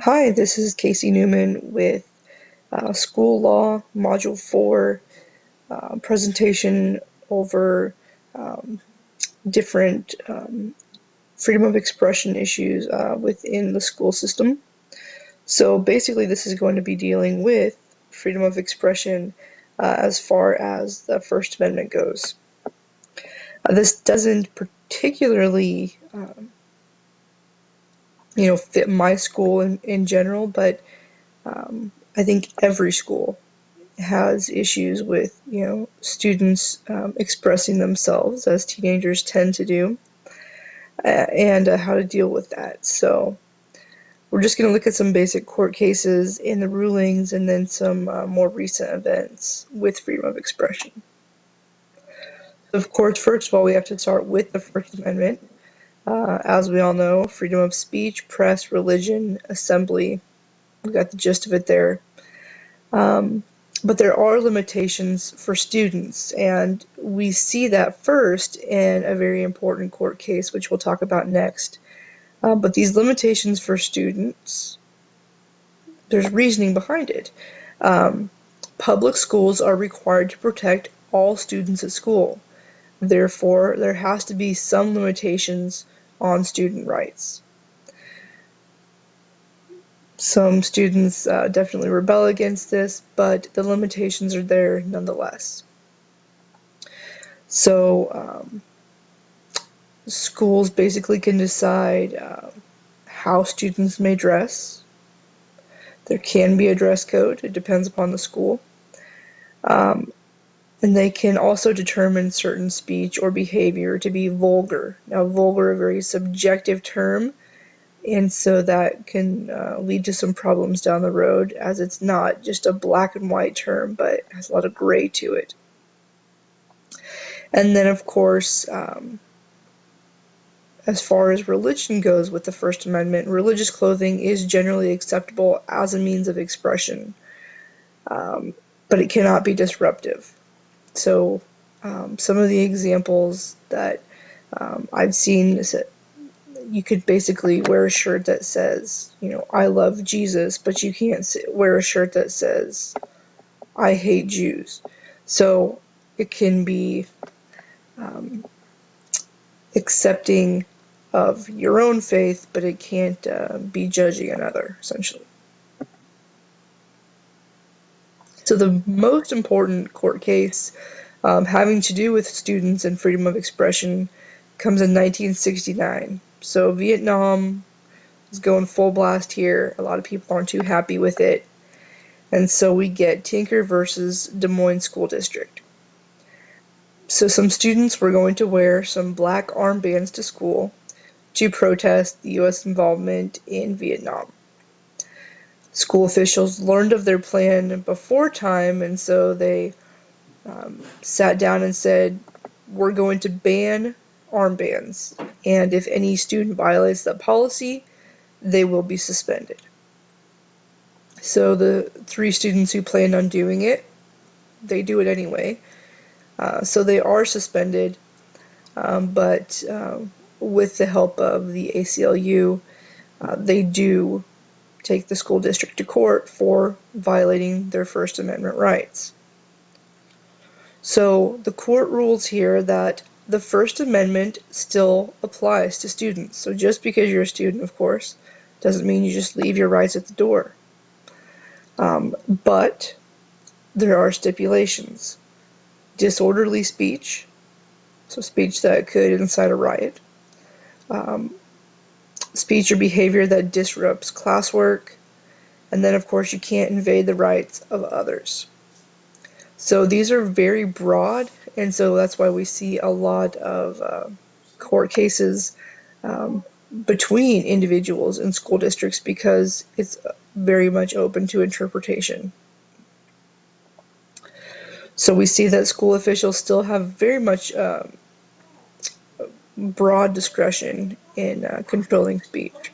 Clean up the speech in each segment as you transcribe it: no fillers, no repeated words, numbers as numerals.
Hi, this is Casey Newman with School Law Module 4 presentation over um, different freedom of expression issues within the school system. So basically, this is going to be dealing with freedom of expression as far as the First Amendment goes. This doesn't particularly, fit my school in general, but I think every school has issues with, students expressing themselves as teenagers tend to do, and how to deal with that. So we're just going to look at some basic court cases in the rulings and then some more recent events with freedom of expression. So of course, first of all, we have to start with the First Amendment. As we all know, freedom of speech, press, religion, assembly. We got the gist of it there. Um, but there are limitations for students, and we see that first in a very important court case, which we'll talk about next. But these limitations for students, there's reasoning behind it. Um, Public schools are required to protect all students at school. Therefore, there has to be some limitations on student rights. Some students definitely rebel against this, but the limitations are there nonetheless. So schools basically can decide how students may dress. There can be a dress code, it depends upon the school. Um, and they can also determine certain speech or behavior to be vulgar. Now, vulgar is a very subjective term, and so that can lead to some problems down the road, as it's not just a black and white term, but has a lot of gray to it. And then, of course, as far as religion goes with the First Amendment, religious clothing is generally acceptable as a means of expression, but it cannot be disruptive. So, some of the examples that I've seen is that you could basically wear a shirt that says, I love Jesus, but you can't wear a shirt that says, I hate Jews. So, it can be accepting of your own faith, but it can't be judging another, essentially. So the most important court case having to do with students and freedom of expression comes in 1969. So Vietnam is going full blast here. A lot of people aren't too happy with it. And so we get Tinker versus Des Moines School District. So some students were going to wear some black armbands to school to protest the U.S. involvement in Vietnam. School officials learned of their plan before time, and so they sat down and said, we're going to ban armbands, and if any student violates that policy, they will be suspended. So the 3 students who planned on doing it, they do it anyway. So they are suspended, but with the help of the ACLU, they do take the school district to court for violating their First Amendment rights. So the court rules here that the First Amendment still applies to students. So just because you're a student, of course, doesn't mean you just leave your rights at the door. But there are stipulations. Disorderly speech, so speech that could incite a riot. Speech or behavior that disrupts classwork. And then, of course, you can't invade the rights of others. So these are very broad, and so that's why we see a lot of court cases between individuals and school districts, because it's very much open to interpretation. So we see that school officials still have very much broad discretion in controlling speech.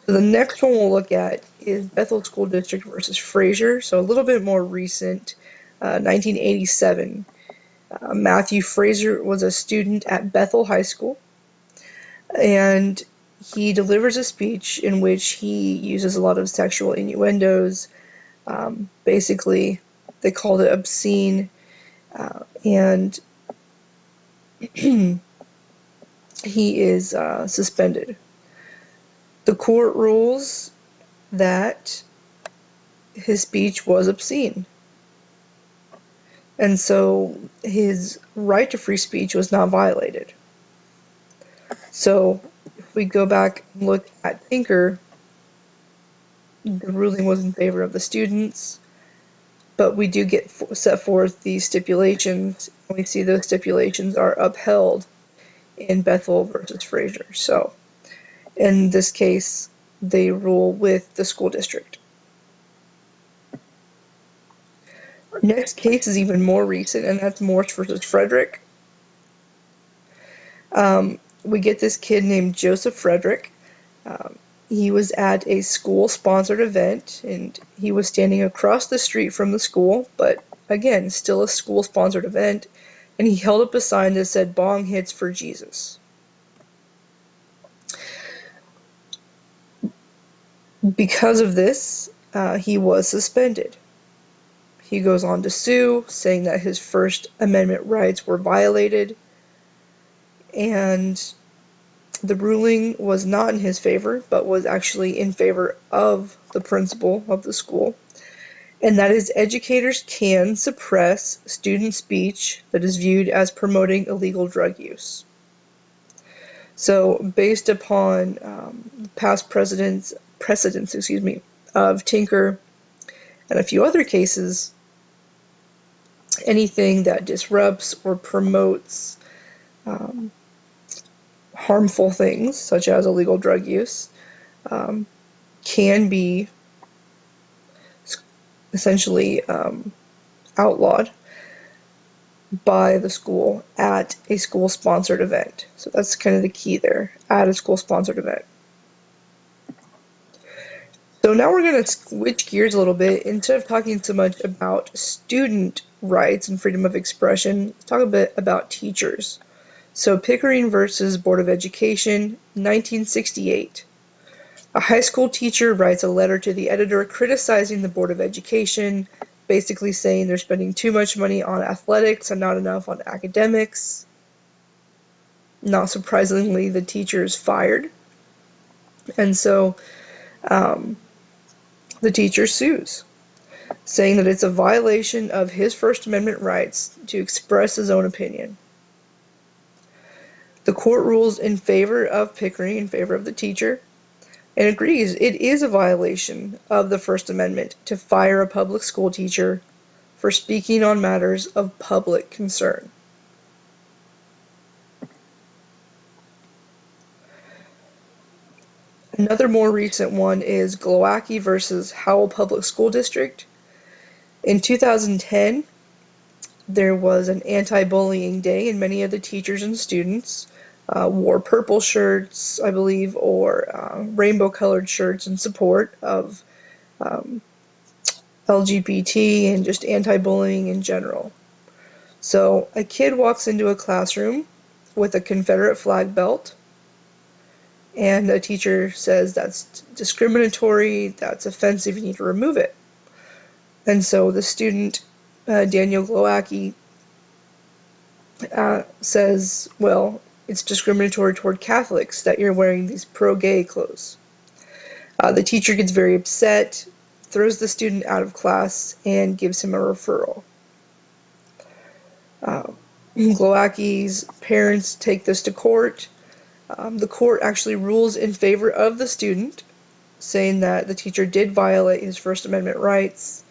So the next one we'll look at is Bethel School District versus Fraser. So a little bit more recent, 1987. Matthew Fraser was a student at Bethel High School, and he delivers a speech in which he uses a lot of sexual innuendos. Basically, they called it obscene, and he is suspended. The court rules that his speech was obscene, and so his right to free speech was not violated. So if we go back and look at Tinker, the ruling was in favor of the students, but we do get set forth these stipulations, and we see those stipulations are upheld in Bethel versus Fraser. So in this case, they rule with the school district. Our next case is even more recent, and that's Morse versus Frederick. We get this kid named Joseph Frederick. He was at a school-sponsored event, and he was standing across the street from the school, but again, still a school-sponsored event, and he held up a sign that said "Bong hits for Jesus." Because of this, he was suspended. He goes on to sue, saying that his First Amendment rights were violated, and the ruling was not in his favor, but was actually in favor of the principal of the school, and that is educators can suppress student speech that is viewed as promoting illegal drug use. So based upon past precedents of Tinker and a few other cases, anything that disrupts or promotes harmful things, such as illegal drug use, can be essentially outlawed by the school at a school-sponsored event. So that's kind of the key there, at a school-sponsored event. So now we're going to switch gears a little bit. Instead of talking so much about student rights and freedom of expression, let's talk a bit about teachers. So Pickering versus Board of Education, 1968. A high school teacher writes a letter to the editor criticizing the Board of Education, basically saying they're spending too much money on athletics and not enough on academics. Not surprisingly, the teacher is fired. And so the teacher sues, saying that it's a violation of his First Amendment rights to express his own opinion. The court rules in favor of Pickering, in favor of the teacher, and agrees it is a violation of the First Amendment to fire a public school teacher for speaking on matters of public concern. Another more recent one is Glowacki versus Howell Public School District. In 2010, there was an anti-bullying day, and many of the teachers and students wore purple shirts, I believe, or rainbow-colored shirts in support of LGBT and just anti-bullying in general. So a kid walks into a classroom with a Confederate flag belt, and the teacher says that's discriminatory, that's offensive, you need to remove it. And so the student, Daniel Glowacki, says, well, it's discriminatory toward Catholics that you're wearing these pro-gay clothes. The teacher gets very upset, throws the student out of class, and gives him a referral. Glowacki's parents take this to court. The court actually rules in favor of the student, saying that the teacher did violate his First Amendment rights,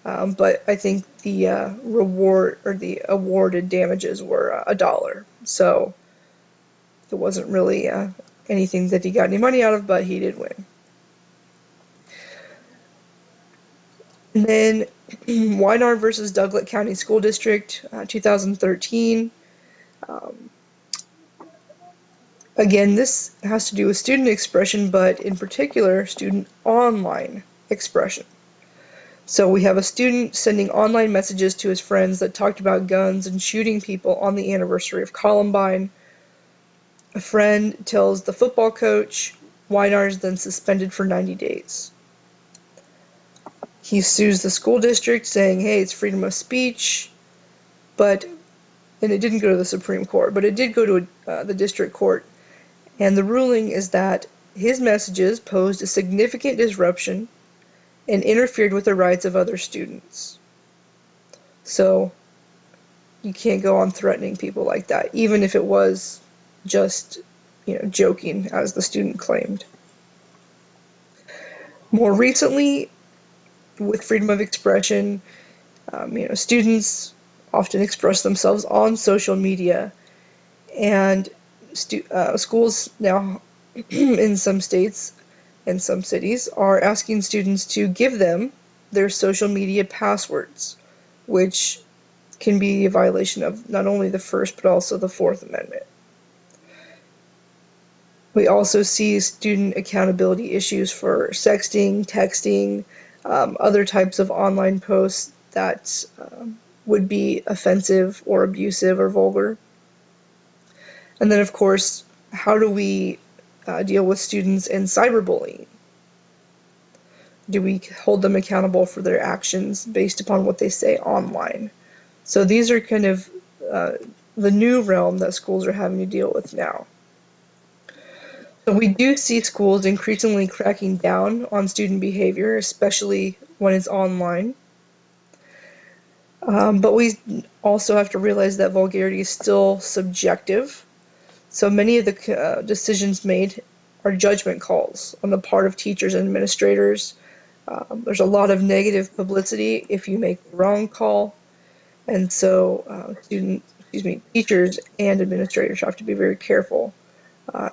but I think the reward or the awarded damages were $1. So it wasn't really anything that he got any money out of, but he did win. And then Weinard versus Douglas County School District, 2013. Again, this has to do with student expression, but in particular, student online expression. So we have a student sending online messages to his friends that talked about guns and shooting people on the anniversary of Columbine. A friend tells the football coach. Weinar is then suspended for 90 days. He sues the school district saying, hey, it's freedom of speech, and it didn't go to the Supreme Court, but it did go to the district court. And the ruling is that his messages posed a significant disruption and interfered with the rights of other students. So you can't go on threatening people like that, even if it was just, joking, as the student claimed. More recently, with freedom of expression, students often express themselves on social media, and schools now in some states and some cities are asking students to give them their social media passwords, which can be a violation of not only the First but also the Fourth Amendment. We also see student accountability issues for sexting, texting, other types of online posts that would be offensive or abusive or vulgar. And then, of course, how do we deal with students in cyberbullying? Do we hold them accountable for their actions based upon what they say online? So these are kind of the new realm that schools are having to deal with now. So we do see schools increasingly cracking down on student behavior, especially when it's online. But we also have to realize that vulgarity is still subjective. So many of the decisions made are judgment calls on the part of teachers and administrators. There's a lot of negative publicity if you make the wrong call. And so teachers and administrators have to be very careful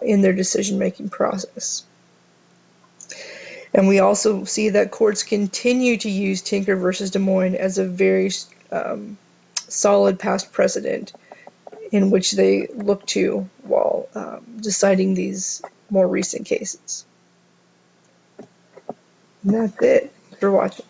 in their decision-making process. And we also see that courts continue to use Tinker versus Des Moines as a very solid past precedent in which they look to while deciding these more recent cases. And that's it. Thanks for watching.